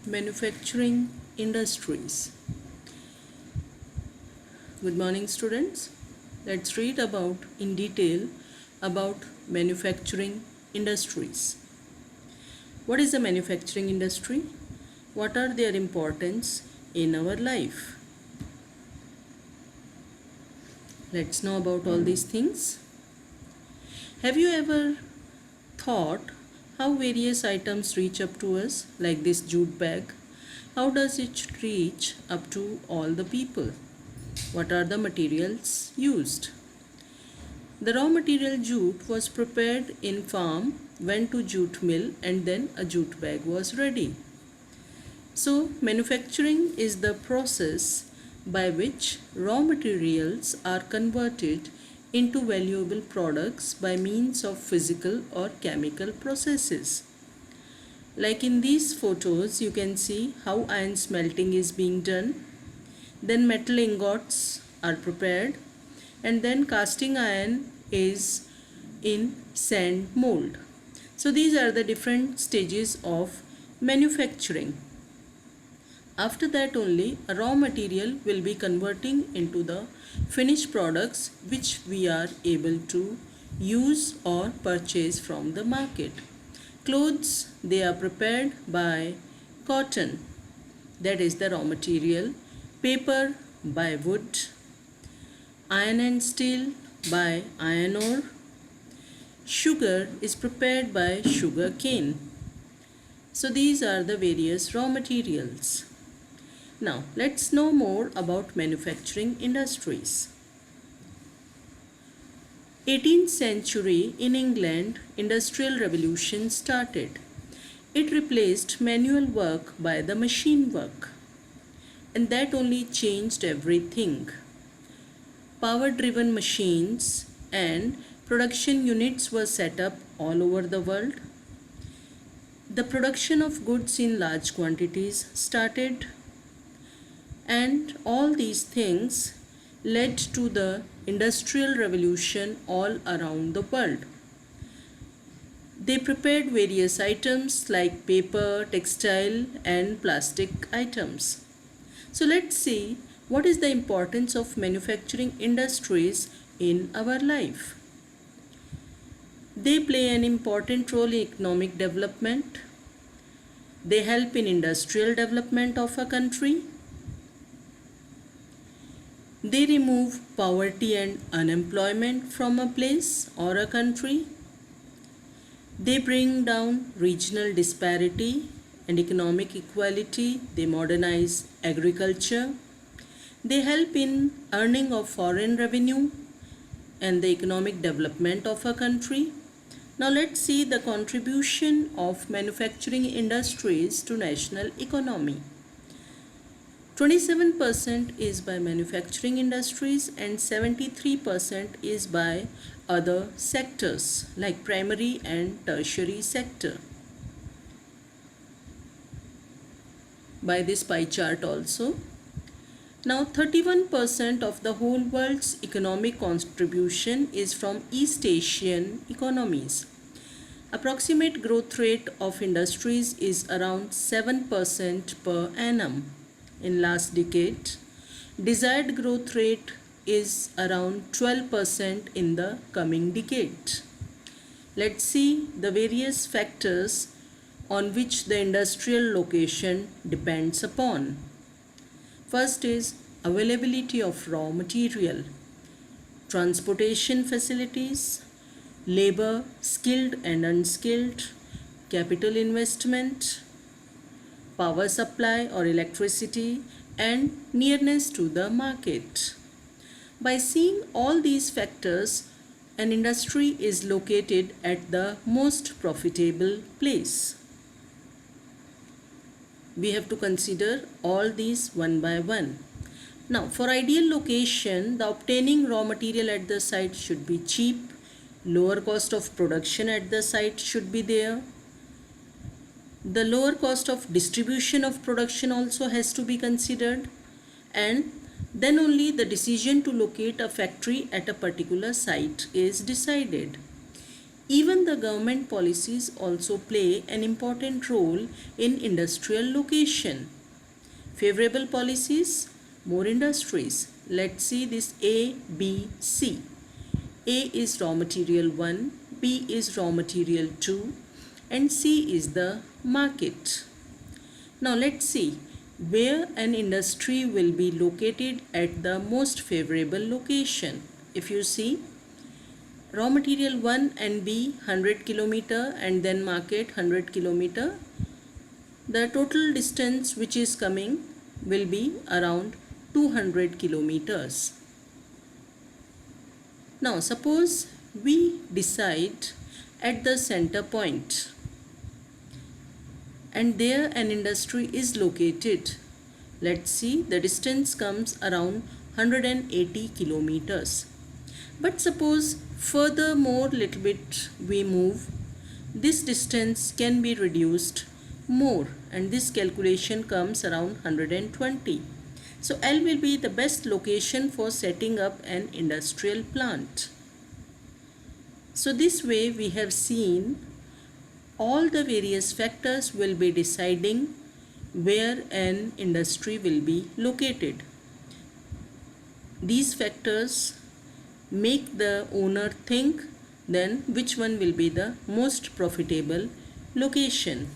Manufacturing industries. Good morning, students. Let's read about in detail about manufacturing industries. What is a manufacturing industry? What are their importance in our life? Let's know about all these things. Have you ever thought how various items reach up to us, like this jute bag? How does it reach up to all the people? What are the materials used? The raw material jute was prepared in farm, went to jute mill, and then a jute bag was ready. So, manufacturing is the process by which raw materials are converted into valuable products by means of physical or chemical processes. Like in these photos, you can see how iron smelting is being done. Then metal ingots are prepared, and then casting iron is in sand mold. So these are the different stages of manufacturing. After that only a raw material will be converting into the finished products which we are able to use or purchase from the market. Clothes, they are prepared by cotton, that is the raw material. Paper by wood. Iron and steel by iron ore. Sugar is prepared by sugar cane. So these are the various raw materials. Now let's know more about manufacturing industries. 18th century in England, Industrial Revolution started. It replaced manual work by the machine work, and that only changed everything. Power-driven machines and production units were set up all over the world. The production of goods in large quantities started, and all these things led to the Industrial Revolution all around the world. They prepared various items like paper, textile, and plastic items. So let's see what is the importance of manufacturing industries in our life. They play an important role in economic development. They help in industrial development of a country. They remove poverty and unemployment from a place or a country. They bring down regional disparity and economic equality. They modernize agriculture. They help in earning of foreign revenue and the economic development of a country. Now let's see the contribution of manufacturing industries to national economy. 27% is by manufacturing industries and 73% is by other sectors like primary and tertiary sector. By this pie chart also. Now 31% of the whole world's economic contribution is from East Asian economies. Approximate growth rate of industries is around 7% per annum in last decade. Desired growth rate is around 12% in the coming decade. Let's see the various factors on which the industrial location depends upon. First is availability of raw material, transportation facilities, labor, skilled and unskilled, capital investment, power supply or electricity, and nearness to the market. By seeing all these factors, an industry is located at the most profitable place. We have to consider all these one by one. Now, for ideal location, the obtaining raw material at the site should be cheap, lower cost of production at the site should be there. The lower cost of distribution of production also has to be considered, and then only the decision to locate a factory at a particular site is decided. Even the government policies also play an important role in industrial location. Favorable policies, more industries. Let's see this A, B, C. A is raw material 1, B is raw material 2, and C is the market. Now let's see where an industry will be located at the most favorable location. If you see, raw material 1 and B 100 kilometer and then market 100 kilometer, the total distance which is coming will be around 200 kilometers. Now suppose we decide at the center point and there an industry is located. Let's see, the distance comes around 180 kilometers. But suppose furthermore little bit we move, this distance can be reduced more and this calculation comes around 120. So L will be the best location for setting up an industrial plant. So this way we have seen all the various factors will be deciding where an industry will be located. These factors make the owner think then which one will be the most profitable location.